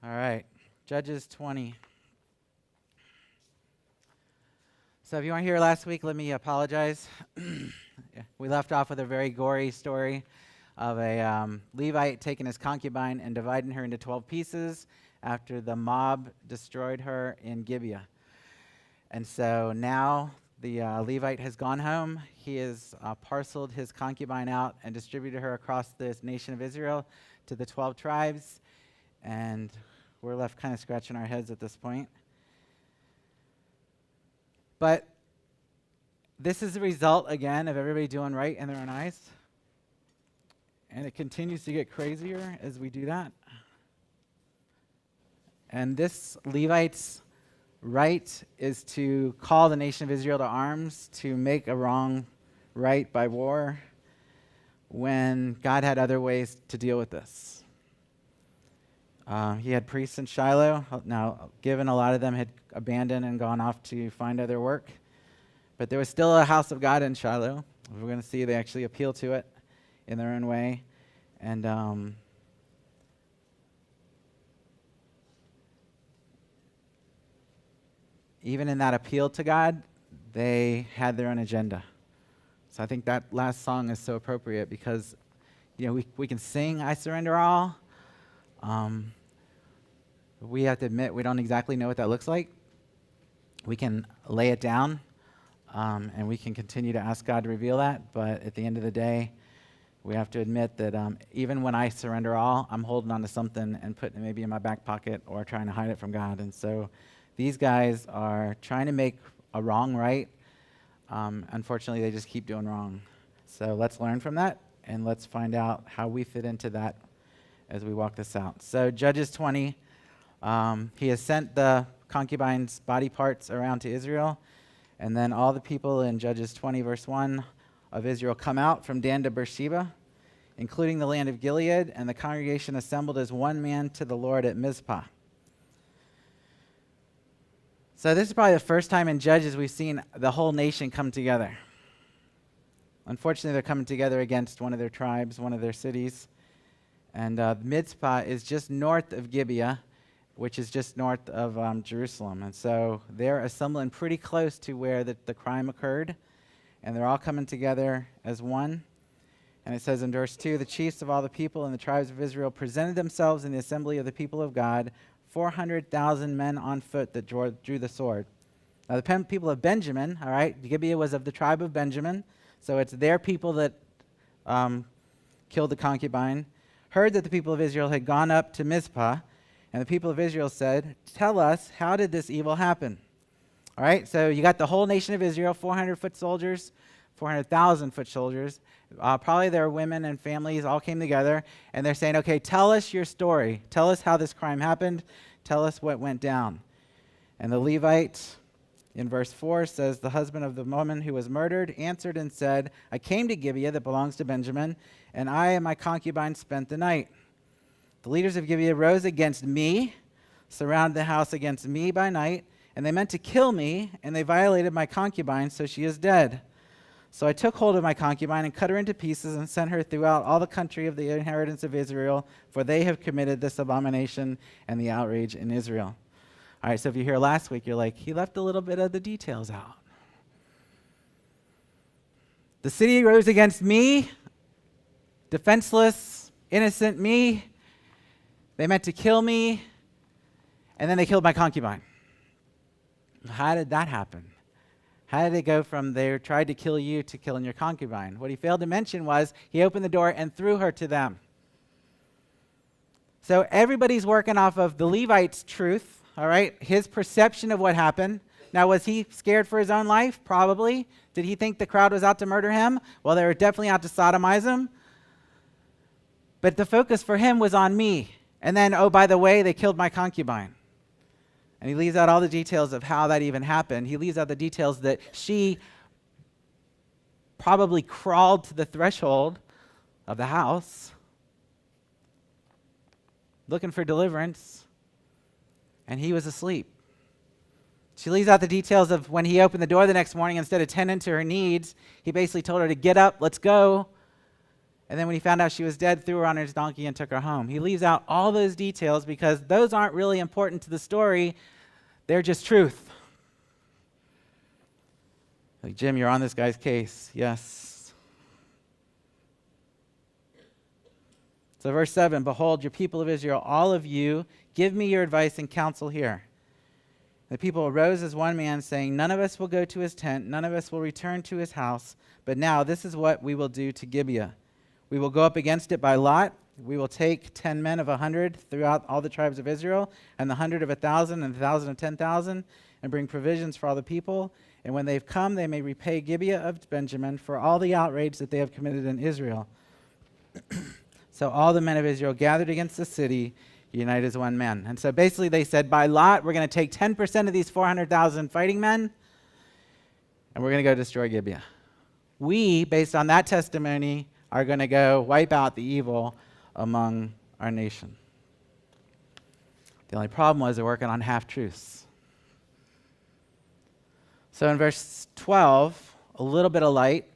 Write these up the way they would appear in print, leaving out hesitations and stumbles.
All right, Judges 20. So if you weren't here last week, let me apologize. We left off with a very gory story of a Levite taking his concubine and dividing her into 12 pieces after the mob destroyed her in Gibeah. And so now the Levite has gone home. He has parceled his concubine out and distributed her across this nation of Israel to the 12 tribes. And we're left kind of scratching our heads at this point. But this is the result, again, of everybody doing right in their own eyes. And it continues to get crazier as we do that. And this Levite's right is to call the nation of Israel to arms, to make a wrong right by war, when God had other ways to deal with this. He had priests in Shiloh. Now, given a lot of them had abandoned and gone off to find other work, but there was still a house of God in Shiloh. We're going to see they actually appeal to it in their own way. And even in that appeal to God, they had their own agenda. So I think that last song is so appropriate because, we can sing "I Surrender All." We have to admit we don't exactly know what that looks like. We can lay it down, and we can continue to ask God to reveal that. But at the end of the day, we have to admit that even when I surrender all, I'm holding on to something and putting it maybe in my back pocket or trying to hide it from God. And so these guys are trying to make a wrong right. Unfortunately, they just keep doing wrong. So let's learn from that, and let's find out how we fit into that as we walk this out. So Judges 20, he has sent the concubine's body parts around to Israel, and then all the people in Judges 20, verse 1 of Israel come out from Dan to Beersheba, including the land of Gilead, and the congregation assembled as one man to the Lord at Mizpah. So this is probably the first time in Judges we've seen the whole nation come together. Unfortunately, they're coming together against one of their tribes, one of their cities. And Mizpah is just north of Gibeah, which is just north of Jerusalem. And so they're assembling pretty close to where the crime occurred. And they're all coming together as one. And it says in verse 2, the chiefs of all the people and the tribes of Israel presented themselves in the assembly of the people of God, 400,000 men on foot that drew the sword. Now the people of Benjamin, all right, Gibeah was of the tribe of Benjamin, so it's their people that killed the concubine, heard that the people of Israel had gone up to Mizpah, and the people of Israel said, tell us, how did this evil happen? All right, so you got the whole nation of Israel, 400-foot soldiers, 400,000-foot soldiers. Probably their women and families all came together, and they're saying, okay, tell us your story. Tell us how this crime happened. Tell us what went down. And the Levite, in verse 4, says, the husband of the woman who was murdered answered and said, I came to Gibeah that belongs to Benjamin, and I and my concubine spent the night. The leaders of Gibeah rose against me, surrounded the house against me by night, and they meant to kill me, and they violated my concubine, so she is dead. So I took hold of my concubine and cut her into pieces and sent her throughout all the country of the inheritance of Israel, for they have committed this abomination and the outrage in Israel. All right, so if you're here last week, you're like, he left a little bit of the details out. The city rose against me, defenseless, innocent me. They meant to kill me, and then they killed my concubine. How did that happen? How did it go from they tried to kill you to killing your concubine? What he failed to mention was he opened the door and threw her to them. So everybody's working off of the Levite's truth, all right, his perception of what happened. Now, was he scared for his own life? Probably. Did he think the crowd was out to murder him? Well, they were definitely out to sodomize him. But the focus for him was on me. And then, oh, by the way, they killed my concubine. And he leaves out all the details of how that even happened. He leaves out the details that she probably crawled to the threshold of the house looking for deliverance, and he was asleep. She leaves out the details of when he opened the door the next morning, instead of tending to her needs, he basically told her to get up, let's go. And then when he found out she was dead, threw her on his donkey and took her home. He leaves out all those details because those aren't really important to the story. They're just truth. Like, Jim, you're on this guy's case. Yes. So verse 7, behold, your people of Israel, all of you, give me your advice and counsel here. The people arose as one man, saying, none of us will go to his tent, none of us will return to his house. But now this is what we will do to Gibeah. We will go up against it by lot. We will take 10 men of 100 throughout all the tribes of Israel, and the 100 of 1,000, and the 1,000 of 10,000, and bring provisions for all the people. And when they've come, they may repay Gibeah of Benjamin for all the outrage that they have committed in Israel. So all the men of Israel gathered against the city, united as one man. And so basically they said, by lot, we're going to take 10% of these 400,000 fighting men, and we're going to go destroy Gibeah. We, based on that testimony, are going to go wipe out the evil among our nation. The only problem was they're working on half-truths. So in verse 12, a little bit of light.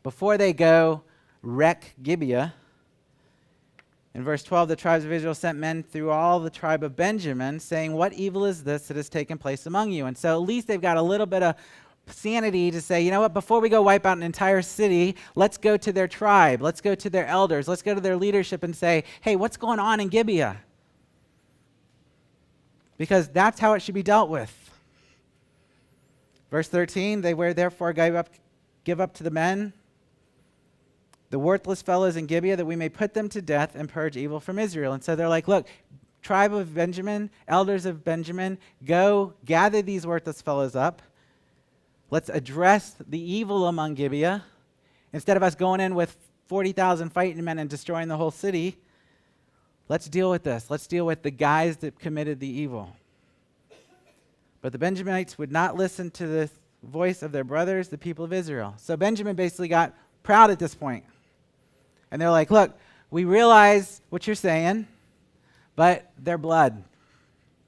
Before they go wreck Gibeah, in verse 12, the tribes of Israel sent men through all the tribe of Benjamin, saying, what evil is this that has taken place among you? And so at least they've got a little bit of sanity to say, you know what, before we go wipe out an entire city, let's go to their tribe, let's go to their elders, let's go to their leadership and say, hey, what's going on in Gibeah? Because that's how it should be dealt with. Verse 13, they were therefore give up to the men the worthless fellows in Gibeah, that we may put them to death and purge evil from Israel. And so they're like, look, tribe of Benjamin, elders of Benjamin, go gather these worthless fellows up. Let's address the evil among Gibeah. Instead of us going in with 40,000 fighting men and destroying the whole city, let's deal with this. Let's deal with the guys that committed the evil. But the Benjaminites would not listen to the voice of their brothers, the people of Israel. So Benjamin basically got proud at this point. And they're like, look, we realize what you're saying, but they're blood.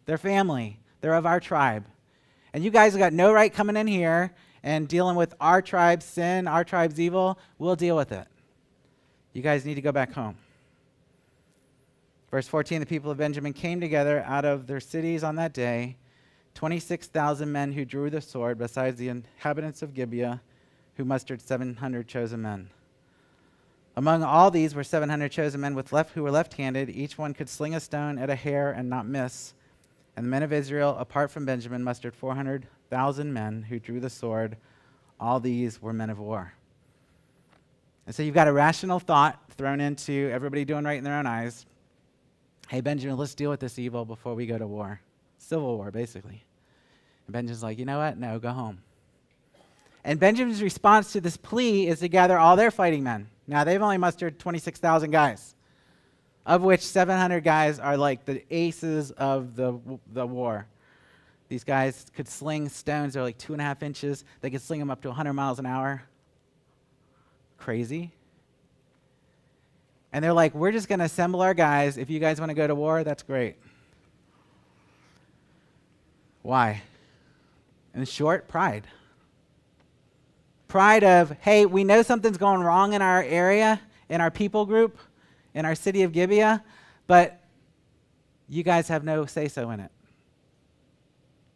They're family. They're of our tribe. And you guys have got no right coming in here and dealing with our tribe's sin, our tribe's evil. We'll deal with it. You guys need to go back home. Verse 14, the people of Benjamin came together out of their cities on that day, 26,000 men who drew the sword, besides the inhabitants of Gibeah, who mustered 700 chosen men. Among all these were 700 chosen men who were left-handed. Each one could sling a stone at a hair and not miss. And the men of Israel, apart from Benjamin, mustered 400,000 men who drew the sword. All these were men of war. And so you've got a rational thought thrown into everybody doing right in their own eyes. Hey, Benjamin, let's deal with this evil before we go to war. Civil war, basically. And Benjamin's like, you know what? No, go home. And Benjamin's response to this plea is to gather all their fighting men. Now, they've only mustered 26,000 guys, of which 700 guys are like the aces of the war. These guys could sling stones. They're like 2.5 inches. They could sling them up to 100 miles an hour. Crazy. And they're like, we're just going to assemble our guys. If you guys want to go to war, that's great. Why? In short, pride. Pride of, hey, we know something's going wrong in our area, in our people group, in our city of Gibeah, but you guys have no say-so in it.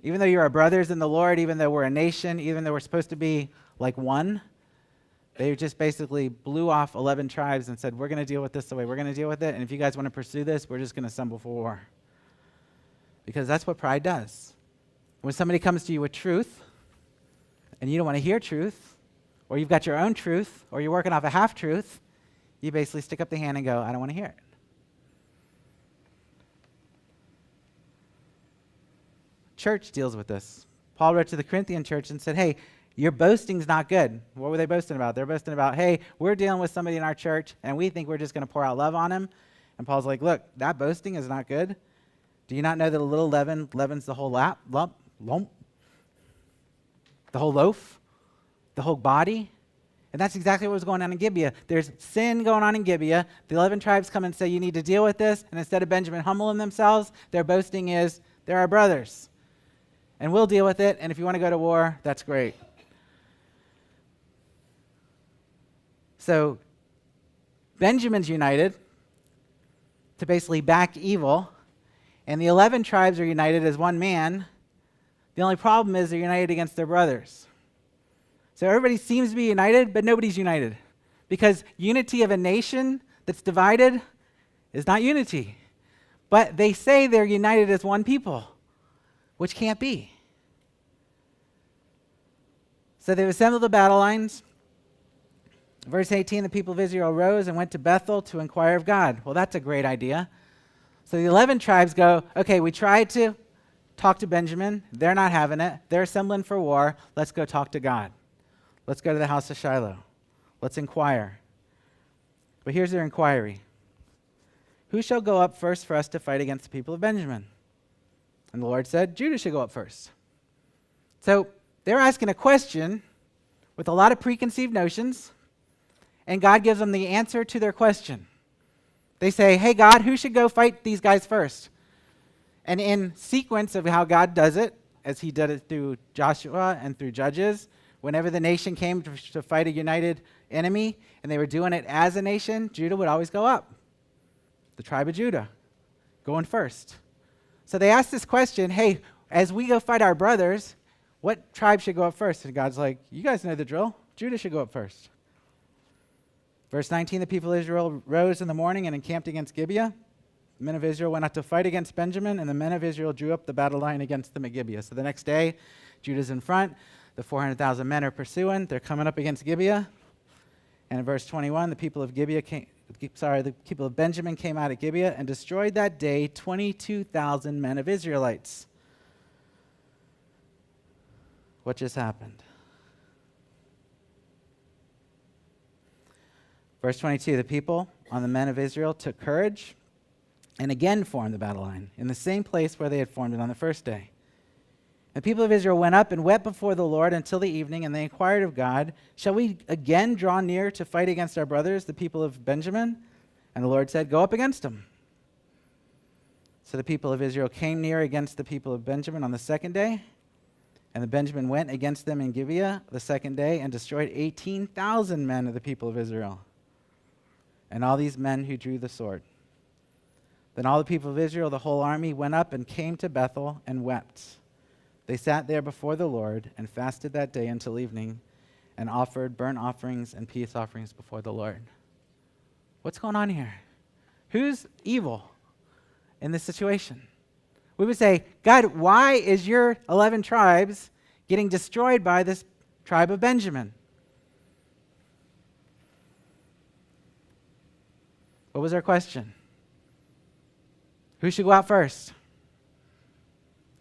Even though you're our brothers in the Lord, even though we're a nation, even though we're supposed to be like one, they just basically blew off 11 tribes and said, we're going to deal with this the way we're going to deal with it, and if you guys want to pursue this, we're just going to assemble for war. Because that's what pride does. When somebody comes to you with truth, and you don't want to hear truth, or you've got your own truth, or you're working off a half-truth, you basically stick up the hand and go, I don't want to hear it. Church deals with this. Paul wrote to the Corinthian church and said, hey, your boasting's not good. What were they boasting about? They're boasting about, hey, we're dealing with somebody in our church, and we think we're just going to pour out love on him. And Paul's like, look, that boasting is not good. Do you not know that a little leaven leavens the whole lump, the whole loaf? The whole body? And that's exactly what was going on in Gibeah. There's sin going on in Gibeah. The 11 tribes come and say, you need to deal with this. And instead of Benjamin humbling themselves, their boasting is, they're our brothers. And we'll deal with it. And if you want to go to war, that's great. So Benjamin's united to basically back evil, and the 11 tribes are united as one man. The only problem is they're united against their brothers. So everybody seems to be united, but nobody's united. Because unity of a nation that's divided is not unity. But they say they're united as one people, which can't be. So they've assembled the battle lines. Verse 18, the people of Israel rose and went to Bethel to inquire of God. Well, that's a great idea. So the 11 tribes go, okay, we tried to talk to Benjamin. They're not having it. They're assembling for war. Let's go talk to God. Let's go to the house of Shiloh. Let's inquire. But here's their inquiry. Who shall go up first for us to fight against the people of Benjamin? And the Lord said, Judah should go up first. So they're asking a question with a lot of preconceived notions, and God gives them the answer to their question. They say, hey, God, who should go fight these guys first? And in sequence of how God does it, as he did it through Joshua and through Judges, whenever the nation came to fight a united enemy, and they were doing it as a nation, Judah would always go up. The tribe of Judah, going first. So they asked this question, hey, as we go fight our brothers, what tribe should go up first? And God's like, you guys know the drill. Judah should go up first. Verse 19, the people of Israel rose in the morning and encamped against Gibeah. The men of Israel went out to fight against Benjamin, and the men of Israel drew up the battle line against them at Gibeah. So the next day, Judah's in front. The 400,000 men are pursuing. They're coming up against Gibeah. And in verse 21, the people of Benjamin came out at Gibeah and destroyed that day 22,000 men of Israelites. What just happened? Verse 22, the people on the men of Israel took courage and again formed the battle line in the same place where they had formed it on the first day. The people of Israel went up and wept before the Lord until the evening, and they inquired of God, shall we again draw near to fight against our brothers, the people of Benjamin? And the Lord said, go up against them. So the people of Israel came near against the people of Benjamin on the second day, and the Benjamin went against them in Gibeah the second day and destroyed 18,000 men of the people of Israel, and all these men who drew the sword. Then all the people of Israel, the whole army, went up and came to Bethel and wept. They sat there before the Lord and fasted that day until evening and offered burnt offerings and peace offerings before the Lord. What's going on here? Who's evil in this situation? We would say, God, why is your 11 tribes getting destroyed by this tribe of Benjamin? What was our question? Who should go out first?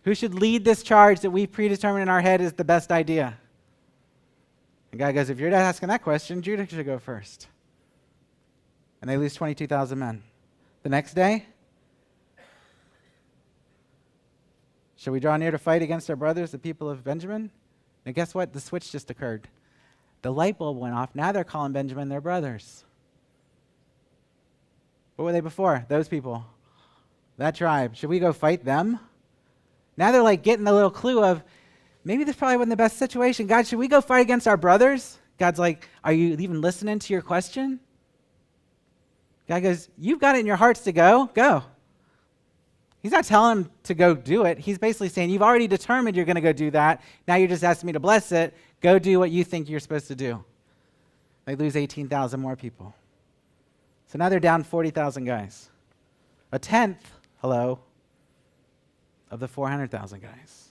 Who should lead this charge that we've predetermined in our head is the best idea? And God goes, if you're asking that question, Judah should go first. And they lose 22,000 men. The next day, shall we draw near to fight against our brothers, the people of Benjamin? And guess what? The switch just occurred. The light bulb went off. Now they're calling Benjamin their brothers. What were they before? Those people. That tribe. Should we go fight them? Now they're like getting the little clue of, maybe this probably wasn't the best situation. God, should we go fight against our brothers? God's like, are you even listening to your question? God goes, you've got it in your hearts to go. Go. He's not telling them to go do it. He's basically saying, you've already determined you're going to go do that. Now you're just asking me to bless it. Go do what you think you're supposed to do. They lose 18,000 more people. So now they're down 40,000 guys. A tenth, of the 400,000 guys.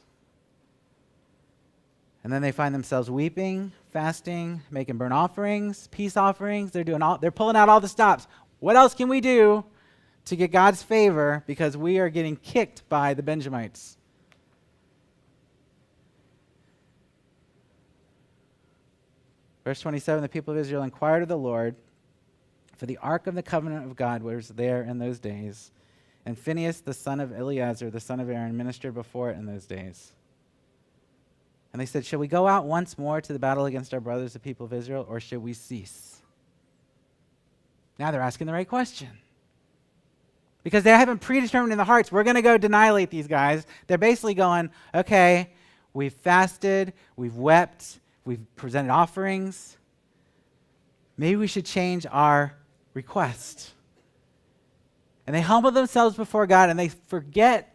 And then they find themselves weeping, fasting, making burnt offerings, peace offerings. They're pulling out all the stops. What else can we do to get God's favor because we are getting kicked by the Benjamites? Verse 27, the people of Israel inquired of the Lord, for the ark of the covenant of God was there in those days, and Phinehas, the son of Eleazar, the son of Aaron, ministered before it in those days. And they said, shall we go out once more to the battle against our brothers, the people of Israel, or should we cease? Now they're asking the right question. Because they haven't predetermined in the hearts, we're going to go annihilate these guys. They're basically going, okay, we've fasted, we've wept, we've presented offerings. Maybe we should change our request. And they humble themselves before God, and they forget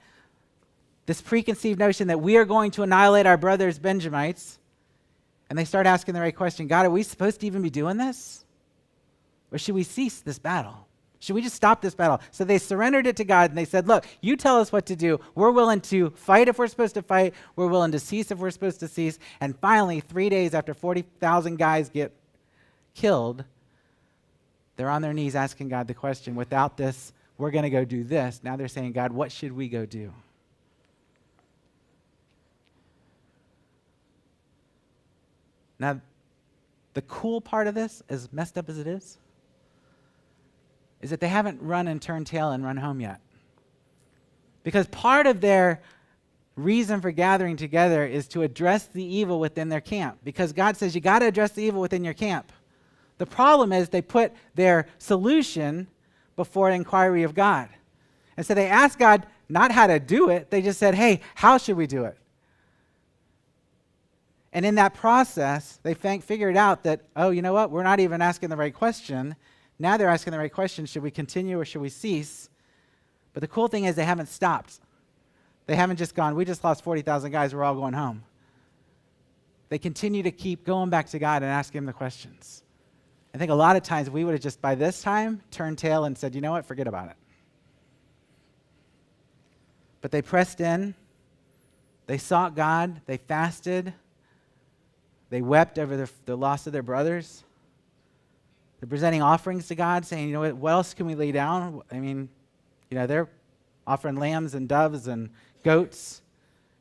this preconceived notion that we are going to annihilate our brothers, Benjamites. And they start asking the right question: God, are we supposed to even be doing this? Or should we cease this battle? Should we just stop this battle? So they surrendered it to God, and they said, look, you tell us what to do. We're willing to fight if we're supposed to fight. We're willing to cease if we're supposed to cease. And finally, 3 days after 40,000 guys get killed, they're on their knees asking God the question, without this, we're going to go do this. Now they're saying, God, what should we go do? Now, the cool part of this, as messed up as it is that they haven't run and turned tail and run home yet. Because part of their reason for gathering together is to address the evil within their camp. Because God says you got to address the evil within your camp. The problem is they put their solution before an inquiry of God. And so they asked God not how to do it, they just said, hey, how should we do it? And in that process, they figured out that, oh, you know what? We're not even asking the right question. Now they're asking the right question: should we continue or should we cease? But the cool thing is they haven't stopped. They haven't just gone, we just lost 40,000 guys, we're all going home. They continue to keep going back to God and asking him the questions. I think a lot of times we would have just, by this time, turned tail and said, you know what, forget about it. But they pressed in, they sought God, they fasted, they wept over the loss of their brothers. They're presenting offerings to God, saying, you know what else can we lay down? I mean, you know, they're offering lambs and doves and goats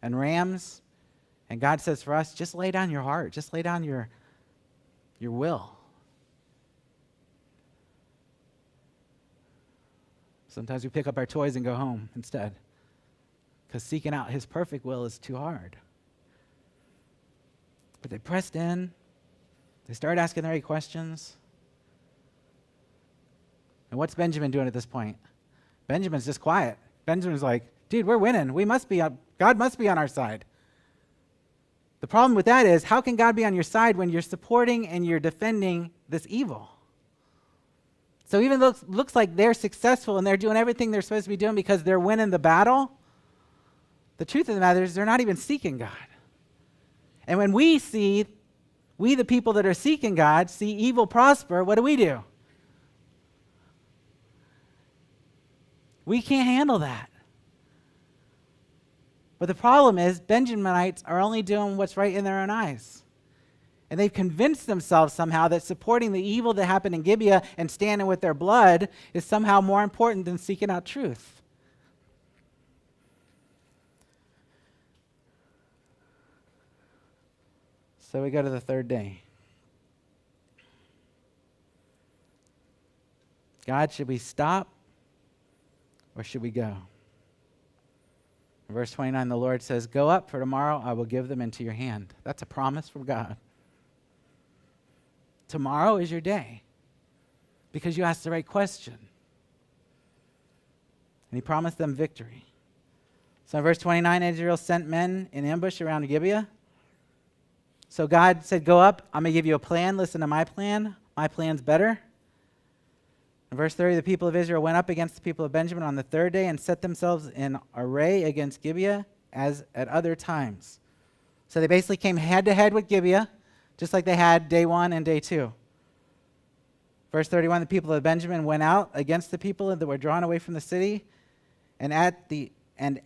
and rams. And God says for us, just lay down your heart. Just lay down your will. Sometimes we pick up our toys and go home instead, because seeking out his perfect will is too hard. But they pressed in. They started asking the right questions. And what's Benjamin doing at this point? Benjamin's just quiet. Benjamin's like, dude, we're winning. God must be on our side. The problem with that is, how can God be on your side when you're supporting and you're defending this evil? So even though it looks like they're successful and they're doing everything they're supposed to be doing because they're winning the battle, the truth of the matter is they're not even seeking God. And when we the people that are seeking God, see evil prosper, what do? We can't handle that. But the problem is, Benjaminites are only doing what's right in their own eyes. And they've convinced themselves somehow that supporting the evil that happened in Gibeah and standing with their blood is somehow more important than seeking out truth. So we go to the third day. God, should we stop or should we go? In verse 29, the Lord says, go up, for tomorrow I will give them into your hand. That's a promise from God. Tomorrow is your day because you asked the right question. And he promised them victory. So in verse 29, Israel sent men in ambush around Gibeah. So God said, go up, I'm going to give you a plan. Listen to my plan. My plan's better. In verse 30, the people of Israel went up against the people of Benjamin on the third day and set themselves in array against Gibeah as at other times. So they basically came head-to-head with Gibeah, just like they had day 1 and day 2. Verse 31, the people of Benjamin went out against the people that were drawn away from the city, and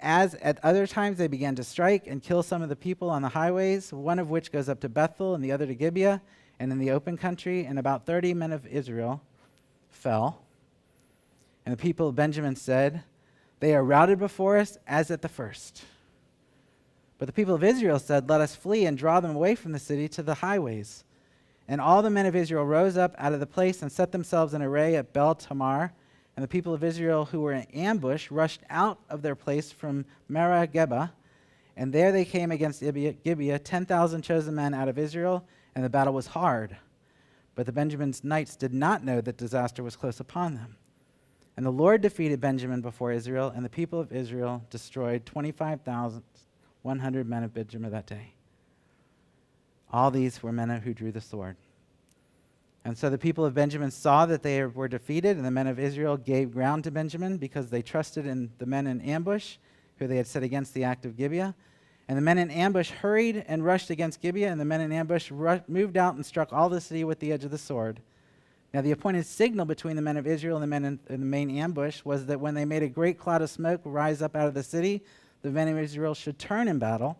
as at other times they began to strike and kill some of the people on the highways, one of which goes up to Bethel and the other to Gibeah, and in the open country, and about 30 men of Israel fell. And the people of Benjamin said, they are routed before us as at the first. But the people of Israel said, let us flee and draw them away from the city to the highways. And all the men of Israel rose up out of the place and set themselves in array at Bel Tamar. And the people of Israel who were in ambush rushed out of their place from Merah Geba. And there they came against Gibeah, 10,000 chosen men out of Israel, and the battle was hard. But the Benjamin's knights did not know that disaster was close upon them. And the Lord defeated Benjamin before Israel, and the people of Israel destroyed 25,100 men of Benjamin that day. All these were men who drew the sword. And so the people of Benjamin saw that they were defeated, and the men of Israel gave ground to Benjamin because they trusted in the men in ambush, who they had set against the act of Gibeah. And the men in ambush hurried and rushed against Gibeah, and the men in ambush moved out and struck all the city with the edge of the sword. Now the appointed signal between the men of Israel and the men in the main ambush was that when they made a great cloud of smoke rise up out of the city, the men of Israel should turn in battle.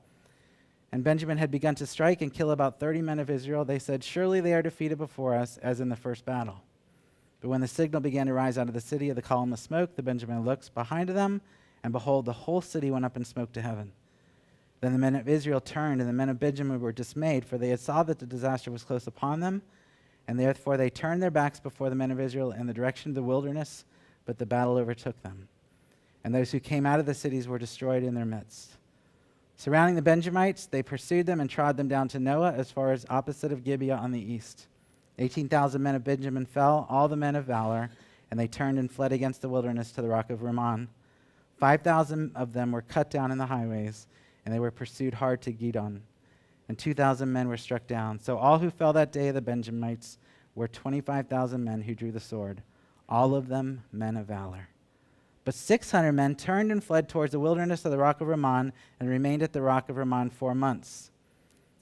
And Benjamin had begun to strike and kill about 30 men of Israel. They said, "Surely they are defeated before us, as in the first battle." But when the signal began to rise out of the city of the column of smoke, the Benjamin looked behind them, and behold, the whole city went up in smoke to heaven. Then the men of Israel turned, and the men of Benjamin were dismayed, for they had saw that the disaster was close upon them. And therefore they turned their backs before the men of Israel in the direction of the wilderness, but the battle overtook them. And those who came out of the cities were destroyed in their midst. Surrounding the Benjamites, they pursued them and trod them down to Noah, as far as opposite of Gibeah on the east. 18,000 men of Benjamin fell, all the men of valor, and they turned and fled against the wilderness to the rock of Rimmon. 5,000 of them were cut down in the highways, and they were pursued hard to Gidon. And 2,000 men were struck down. So all who fell that day of the Benjamites were 25,000 men who drew the sword, all of them men of valor. But 600 men turned and fled towards the wilderness of the rock of Rimmon and remained at the rock of Rimmon 4 months.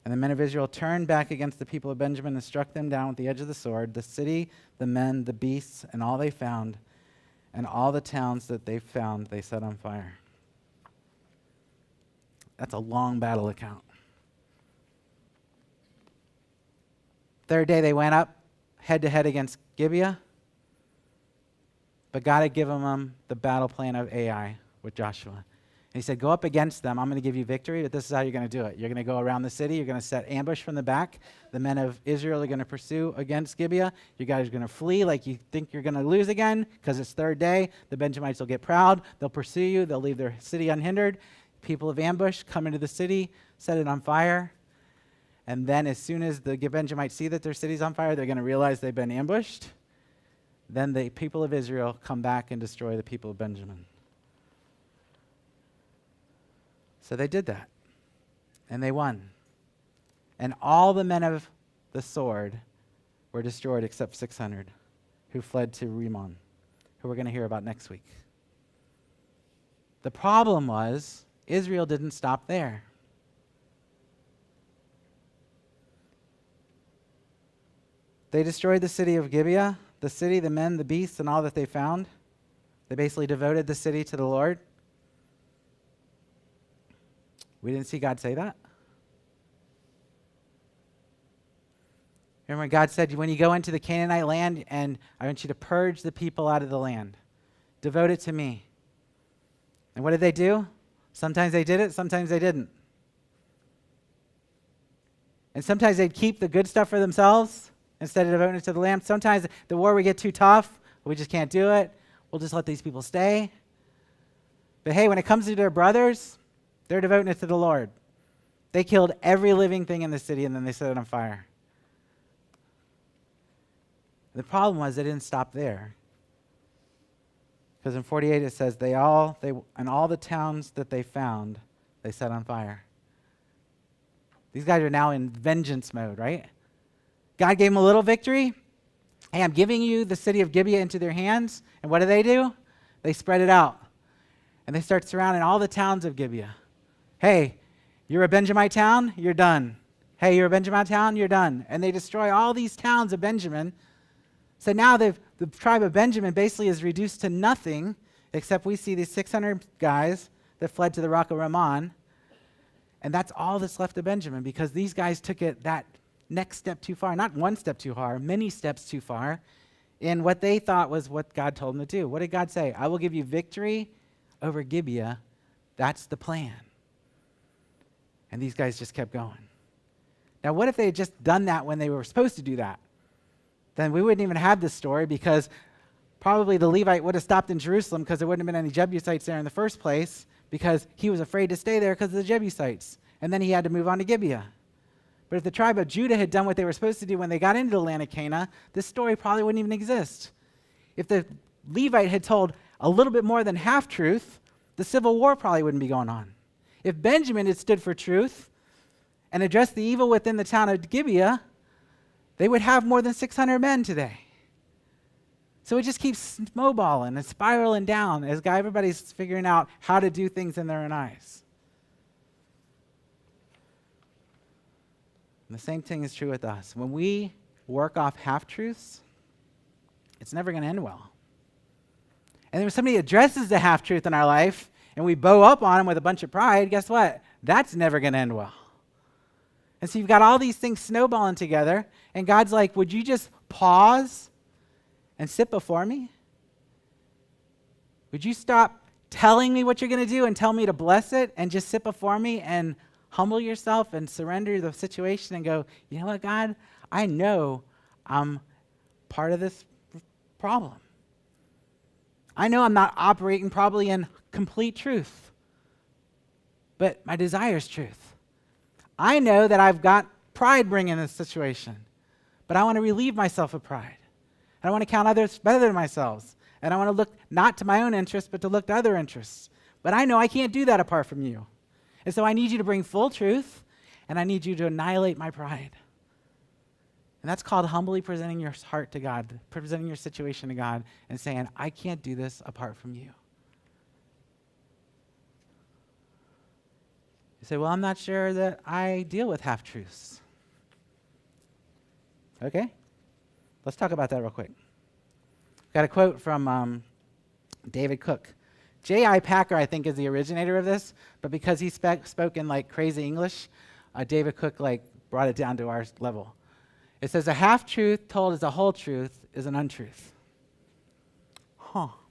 And the men of Israel turned back against the people of Benjamin and struck them down with the edge of the sword, the city, the men, the beasts, and all they found, and all the towns that they found they set on fire. That's a long battle account. Third day they went up head to head against Gibeah. But God had given them the battle plan of Ai with Joshua. And he said, go up against them. I'm going to give you victory, but this is how you're going to do it. You're going to go around the city. You're going to set ambush from the back. The men of Israel are going to pursue against Gibeah. You guys are going to flee like you think you're going to lose again because it's third day. The Benjamites will get proud. They'll pursue you. They'll leave their city unhindered. People of ambush come into the city, set it on fire. And then as soon as the Benjamites see that their city's on fire, they're going to realize they've been ambushed. Then the people of Israel come back and destroy the people of Benjamin. So they did that, and they won. And all the men of the sword were destroyed except 600 who fled to Rimmon, who we're going to hear about next week. The problem was Israel didn't stop there. They destroyed the city of Gibeah, the city, the men, the beasts, and all that they found. They basically devoted the city to the Lord. We didn't see God say that. Remember when God said, when you go into the Canaanite land, and I want you to purge the people out of the land. Devote it to me. And what did they do? Sometimes they did it, sometimes they didn't. And sometimes they'd keep the good stuff for themselves instead of devoting it to the Lamb. Sometimes the war would get too tough. We just can't do it. We'll just let these people stay. But hey, when it comes to their brothers, they're devoting it to the Lord. They killed every living thing in the city, and then they set it on fire. The problem was they didn't stop there. Because in 48 it says, and all the towns that they found, they set on fire. These guys are now in vengeance mode, right? God gave them a little victory. Hey, I'm giving you the city of Gibeah into their hands. And what do? They spread it out. And they start surrounding all the towns of Gibeah. Hey, you're a Benjamite town? You're done. Hey, you're a Benjamite town? You're done. And they destroy all these towns of Benjamin. So now the tribe of Benjamin basically is reduced to nothing, except we see these 600 guys that fled to the rock of Rimmon. And that's all that's left of Benjamin, because these guys took it that next step too far. Not one step too far, many steps too far in what they thought was what God told them to do. What did God say? I will give you victory over Gibeah. That's the plan. And these guys just kept going. Now, what if they had just done that when they were supposed to do that? Then we wouldn't even have this story, because probably the Levite would have stopped in Jerusalem, because there wouldn't have been any Jebusites there in the first place, because he was afraid to stay there because of the Jebusites. And then he had to move on to Gibeah. But if the tribe of Judah had done what they were supposed to do when they got into the land of Canaan, this story probably wouldn't even exist. If the Levite had told a little bit more than half-truth, the civil war probably wouldn't be going on. If Benjamin had stood for truth and addressed the evil within the town of Gibeah, they would have more than 600 men today. So it just keeps snowballing and spiraling down as everybody's figuring out how to do things in their own eyes. And the same thing is true with us. When we work off half-truths, it's never going to end well. And then when somebody addresses the half-truth in our life and we bow up on them with a bunch of pride, guess what? That's never going to end well. And so you've got all these things snowballing together, and God's like, would you just pause and sit before me? Would you stop telling me what you're going to do and tell me to bless it and just sit before me and humble yourself and surrender the situation and go, you know what, God? I know I'm part of this problem. I know I'm not operating probably in complete truth, but my desire is truth. I know that I've got pride bringing this situation, but I want to relieve myself of pride. I want to count others better than myself, and I want to look not to my own interests, but to look to other interests. But I know I can't do that apart from you. And so I need you to bring full truth, and I need you to annihilate my pride. And that's called humbly presenting your heart to God, presenting your situation to God, and saying, I can't do this apart from you. You say, well, I'm not sure that I deal with half-truths. Okay, let's talk about that real quick. Got a quote from David Cook. J.I. Packer, I think, is the originator of this, but because he spoke in like crazy English, David Cook brought it down to our level. It says, a half-truth told as a whole truth is an untruth.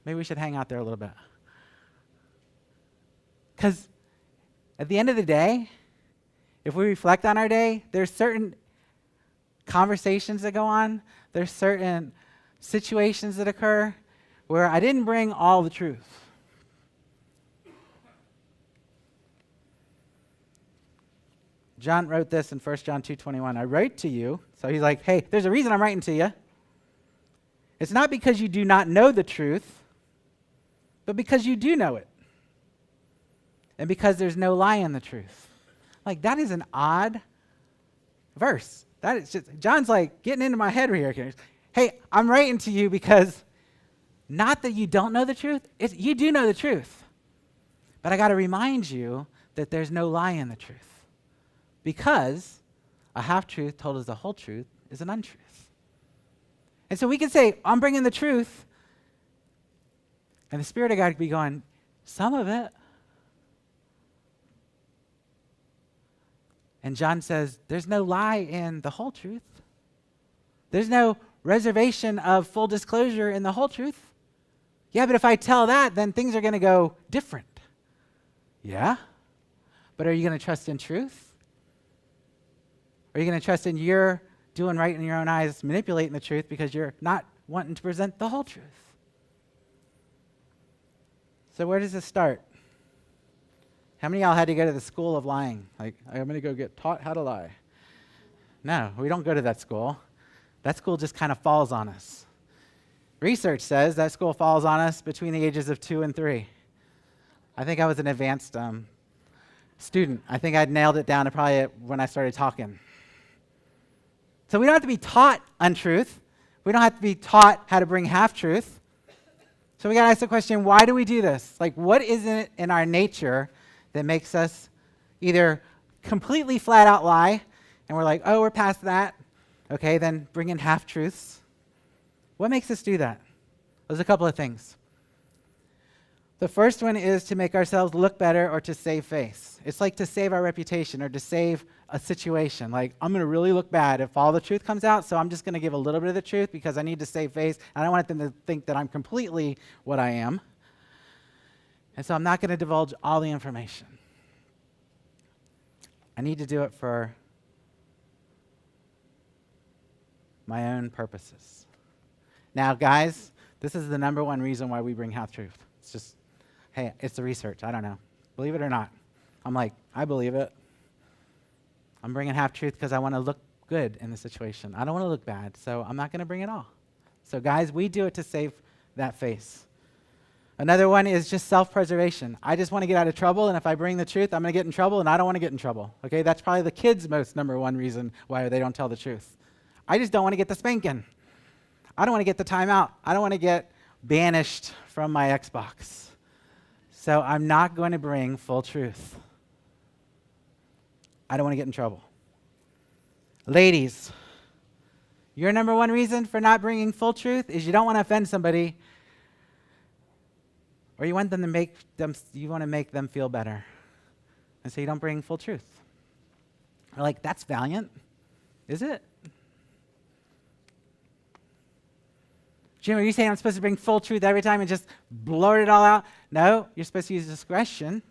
Maybe we should hang out there a little bit. Because at the end of the day, if we reflect on our day, there's certain conversations that go on, there's certain situations that occur where I didn't bring all the truth. John wrote this in 1 John 2:21. I write to you. So he's like, hey, there's a reason I'm writing to you. It's not because you do not know the truth, but because you do know it. And because there's no lie in the truth. Like, that is an odd verse. That is just, John's like getting into my head here. Hey, I'm writing to you because not that you don't know the truth, you do know the truth. But I got to remind you that there's no lie in the truth. Because a half-truth told as the whole truth is an untruth. And so we can say, I'm bringing the truth, and the Spirit of God could be going, some of it. And John says, there's no lie in the whole truth. There's no reservation of full disclosure in the whole truth. Yeah, but if I tell that, then things are going to go different. Yeah? But are you going to trust in truth? Are you going to trust in your doing right in your own eyes, manipulating the truth because you're not wanting to present the whole truth? So where does this start? How many of y'all had to go to the school of lying? Like, I'm going to go get taught how to lie. No, we don't go to that school. That school just kind of falls on us. Research says that school falls on us between the ages of 2 and 3. I think I was an advanced student. I think I'd nailed it down to probably when I started talking. So we don't have to be taught untruth. We don't have to be taught how to bring half-truth. So we got to ask the question, why do we do this? Like, what is it in our nature that makes us either completely flat out lie, and we're like, oh, we're past that. Okay, then bring in half-truths. What makes us do that? There's a couple of things. The first one is to make ourselves look better or to save face. It's like to save our reputation or to save a situation. Like, I'm going to really look bad if all the truth comes out, so I'm just going to give a little bit of the truth because I need to save face. I don't want them to think that I'm completely what I am. And so I'm not going to divulge all the information. I need to do it for my own purposes. Now, guys, this is the number one reason why we bring half-truth. It's just, hey, it's the research. I don't know. Believe it or not. I'm like, I believe it. I'm bringing half-truth because I want to look good in the situation. I don't want to look bad, so I'm not going to bring it all. So, guys, we do it to save that face. Another one is just self-preservation. I just want to get out of trouble, and if I bring the truth, I'm going to get in trouble, and I don't want to get in trouble. Okay, that's probably the kids' most number one reason why they don't tell the truth. I just don't want to get the spanking. I don't want to get the timeout. I don't want to get banished from my Xbox. So I'm not going to bring full truth. I don't want to get in trouble. Ladies, your number one reason for not bringing full truth is you don't want to offend somebody, or you want them to you want to make them feel better. And so you don't bring full truth. We're like, that's valiant. Is it? Jim, are you saying I'm supposed to bring full truth every time and just blurt it all out? No, you're supposed to use discretion.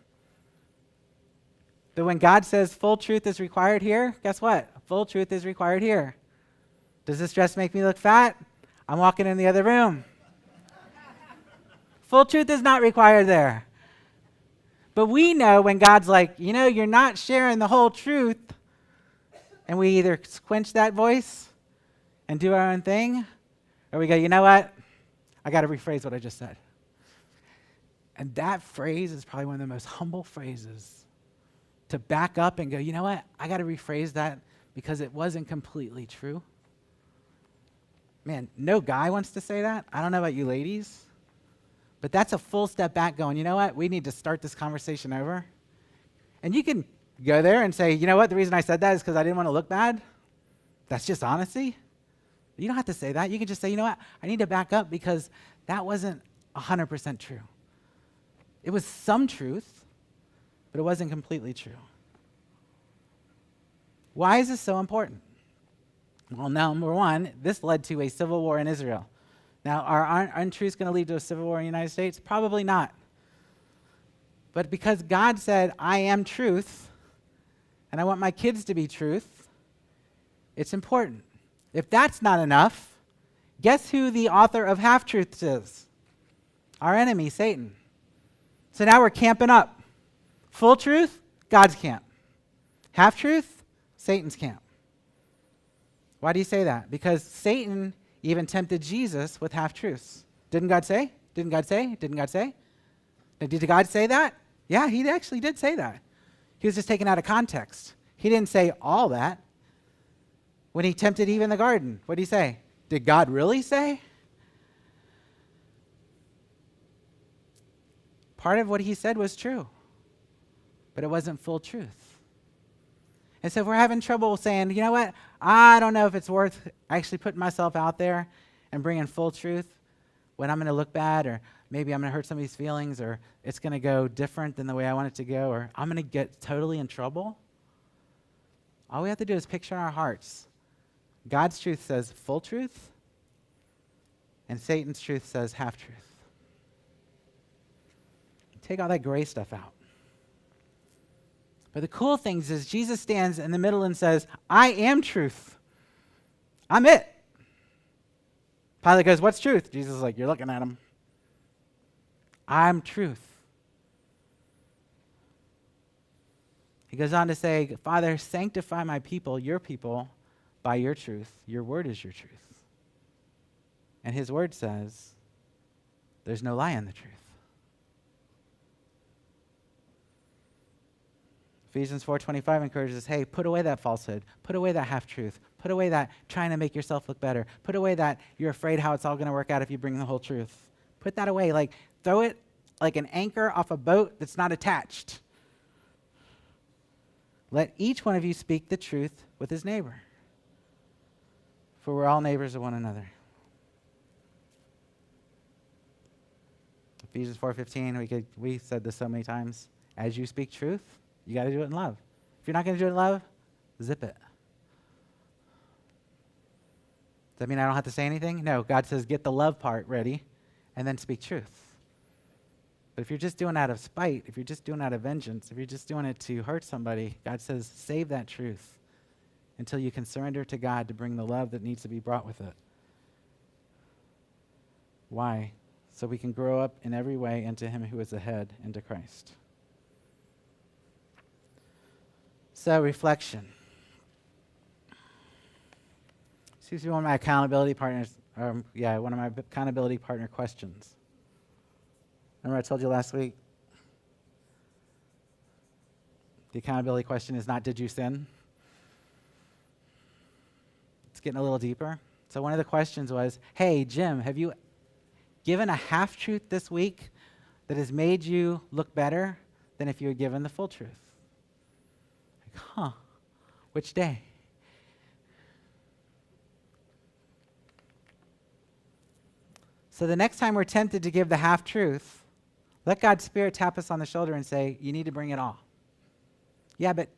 But when God says full truth is required here, guess what? Full truth is required here. Does this dress make me look fat? I'm walking in the other room. Full truth is not required there. But we know when God's like, you're not sharing the whole truth, and we either quench that voice and do our own thing, or we go, you know what? I got to rephrase what I just said. And that phrase is probably one of the most humble phrases to back up and go, you know what? I got to rephrase that because it wasn't completely true. Man, no guy wants to say that. I don't know about you ladies, but that's a full step back going, you know what? We need to start this conversation over. And you can go there and say, you know what? The reason I said that is because I didn't want to look bad. That's just honesty. You don't have to say that. You can just say, you know what? I need to back up because that wasn't 100% true. It was some truth, but it wasn't completely true. Why is this so important? Well, number one, this led to a civil war in Israel. Now, are untruths going to lead to a civil war in the United States? Probably not. But because God said, I am truth, and I want my kids to be truth, it's important. If that's not enough, guess who the author of half-truths is? Our enemy, Satan. So now we're camping up. Full truth, God's camp. Half-truth, Satan's camp. Why do you say that? Because Satan even tempted Jesus with half-truths. Didn't God say? Didn't God say? Didn't God say? Did God say that? Yeah, he actually did say that. He was just taken out of context. He didn't say all that. When he tempted Eve in the garden, what did he say? Did God really say? Part of what he said was true, but it wasn't full truth. And so if we're having trouble saying, you know what, I don't know if it's worth actually putting myself out there and bringing full truth when I'm going to look bad, or maybe I'm going to hurt somebody's feelings, or it's going to go different than the way I want it to go, or I'm going to get totally in trouble, all we have to do is picture in our hearts. God's truth says full truth, and Satan's truth says half-truth. Take all that gray stuff out. But the cool thing is Jesus stands in the middle and says, I am truth. I'm it. Pilate goes, what's truth? Jesus is like, you're looking at him. I'm truth. He goes on to say, Father, sanctify my people, your people, by your truth. Your word is your truth. And his word says, there's no lie in the truth. Ephesians 4:25 encourages us, hey, put away that falsehood. Put away that half-truth. Put away that trying to make yourself look better. Put away that you're afraid how it's all going to work out if you bring the whole truth. Put that away. Like, throw it like an anchor off a boat that's not attached. Let each one of you speak the truth with his neighbor, for we're all neighbors of one another. Ephesians 4:15, we said this so many times. As you speak truth, you got to do it in love. If you're not going to do it in love, zip it. Does that mean I don't have to say anything? No, God says get the love part ready and then speak truth. But if you're just doing it out of spite, if you're just doing it out of vengeance, if you're just doing it to hurt somebody, God says save that truth until you can surrender to God to bring the love that needs to be brought with it. Why? So we can grow up in every way into him who is the head, into Christ. So, reflection. Seems to be one of my accountability partners, one of my accountability partner questions. Remember I told you last week? The accountability question is not, did you sin? getting a little deeper. So one of the questions was, hey, Jim, have you given a half-truth this week that has made you look better than if you had given the full truth? Like, which day? So the next time we're tempted to give the half-truth, let God's Spirit tap us on the shoulder and say, you need to bring it all. Yeah, but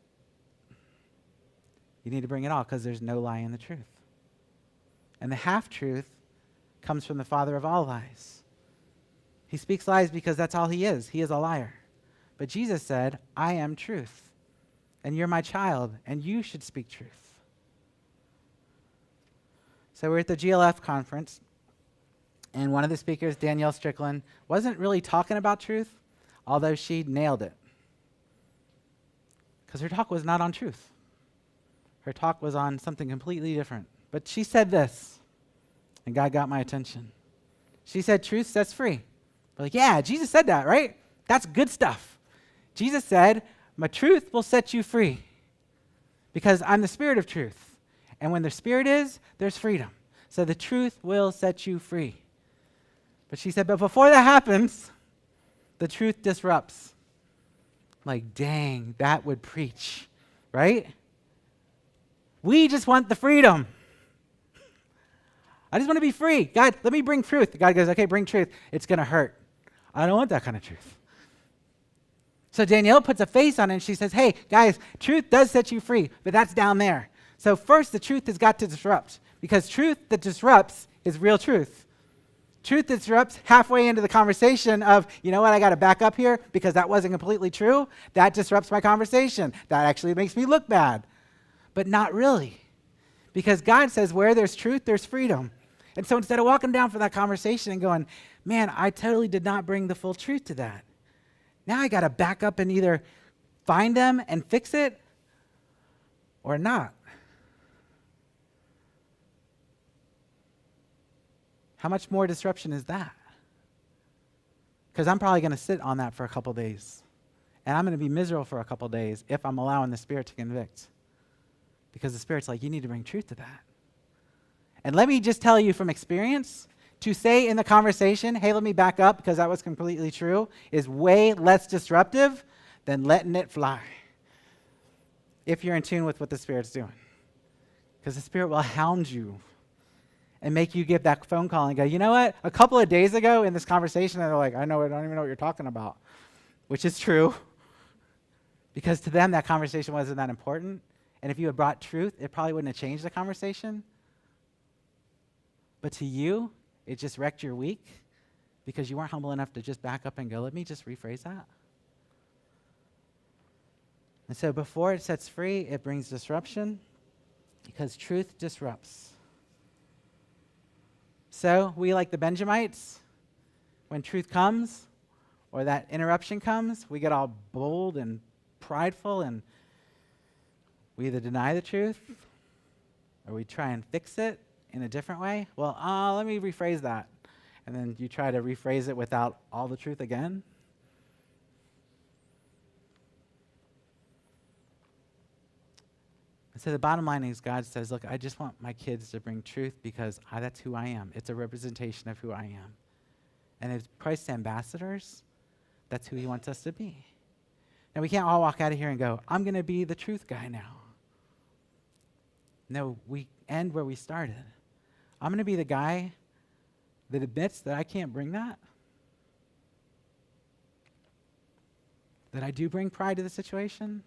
you need to bring it all because there's no lie in the truth. And the half-truth comes from the father of all lies. He speaks lies because that's all he is. He is a liar. But Jesus said, I am truth, and you're my child, and you should speak truth. So we're at the GLF conference, and one of the speakers, Danielle Strickland, wasn't really talking about truth, although she nailed it. Because her talk was not on truth. Her talk was on something completely different. But she said this, and God got my attention. She said, truth sets free. We're like, yeah, Jesus said that, right? That's good stuff. Jesus said, my truth will set you free because I'm the Spirit of truth. And when the Spirit is, there's freedom. So the truth will set you free. But she said, but before that happens, the truth disrupts. Like, dang, that would preach, right? We just want the freedom. I just want to be free. God, let me bring truth. God goes, okay, bring truth. It's going to hurt. I don't want that kind of truth. So Danielle puts a face on it and she says, hey, guys, truth does set you free, but that's down there. So first, the truth has got to disrupt because truth that disrupts is real truth. Truth that disrupts halfway into the conversation of, you know what, I got to back up here because that wasn't completely true. That disrupts my conversation. That actually makes me look bad. But not really. Because God says where there's truth, there's freedom. And so instead of walking down for that conversation and going, man, I totally did not bring the full truth to that. Now I got to back up and either find them and fix it or not. How much more disruption is that? Because I'm probably going to sit on that for a couple days. And I'm going to be miserable for a couple days if I'm allowing the Spirit to convict. Because the Spirit's like, you need to bring truth to that. And let me just tell you from experience, to say in the conversation, hey, let me back up because that was completely true, is way less disruptive than letting it fly. If you're in tune with what the Spirit's doing. Because the Spirit will hound you and make you give that phone call and go, you know what? A couple of days ago in this conversation, they're like, I don't even know what you're talking about. Which is true. Because to them, that conversation wasn't that important. And if you had brought truth, it probably wouldn't have changed the conversation. But to you, it just wrecked your week because you weren't humble enough to just back up and go, let me just rephrase that. And so before it sets free, it brings disruption because truth disrupts. So we, like the Benjamites, when truth comes or that interruption comes, we get all bold and prideful and we either deny the truth or we try and fix it in a different way. Well, let me rephrase that. And then you try to rephrase it without all the truth again. And so the bottom line is God says, look, I just want my kids to bring truth because that's who I am. It's a representation of who I am. And as Christ's ambassadors, that's who he wants us to be. Now, we can't all walk out of here and go, I'm going to be the truth guy now. No, we end where we started. I'm going to be the guy that admits that I can't bring that. That I do bring pride to the situation.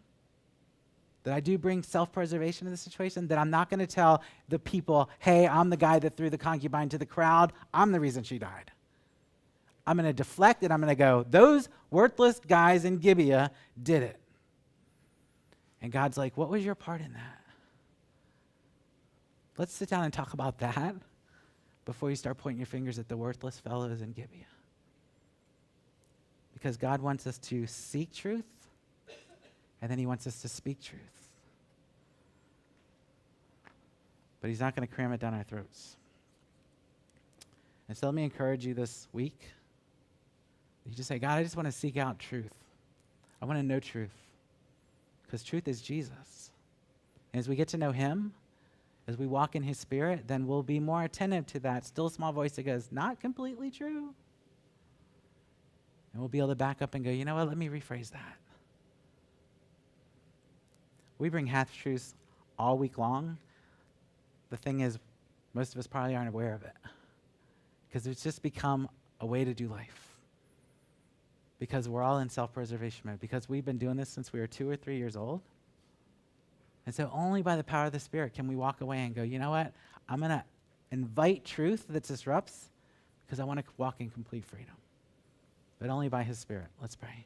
That I do bring self-preservation to the situation. That I'm not going to tell the people, hey, I'm the guy that threw the concubine to the crowd. I'm the reason she died. I'm going to deflect and I'm going to go, those worthless guys in Gibeah did it. And God's like, what was your part in that? Let's sit down and talk about that before you start pointing your fingers at the worthless fellows in Gibeah. Because God wants us to seek truth, and then he wants us to speak truth. But he's not going to cram it down our throats. And so let me encourage you this week. You just say, God, I just want to seek out truth. I want to know truth. Because truth is Jesus. And as we get to know him, as we walk in his Spirit, then we'll be more attentive to that still small voice that goes, not completely true. And we'll be able to back up and go, you know what, let me rephrase that. We bring half-truths all week long. The thing is, most of us probably aren't aware of it because it's just become a way to do life. Because we're all in self-preservation mode, because we've been doing this since we were 2 or 3 years old. And so only by the power of the Spirit can we walk away and go, you know what? I'm going to invite truth that disrupts because I want to walk in complete freedom. But only by his Spirit. Let's pray.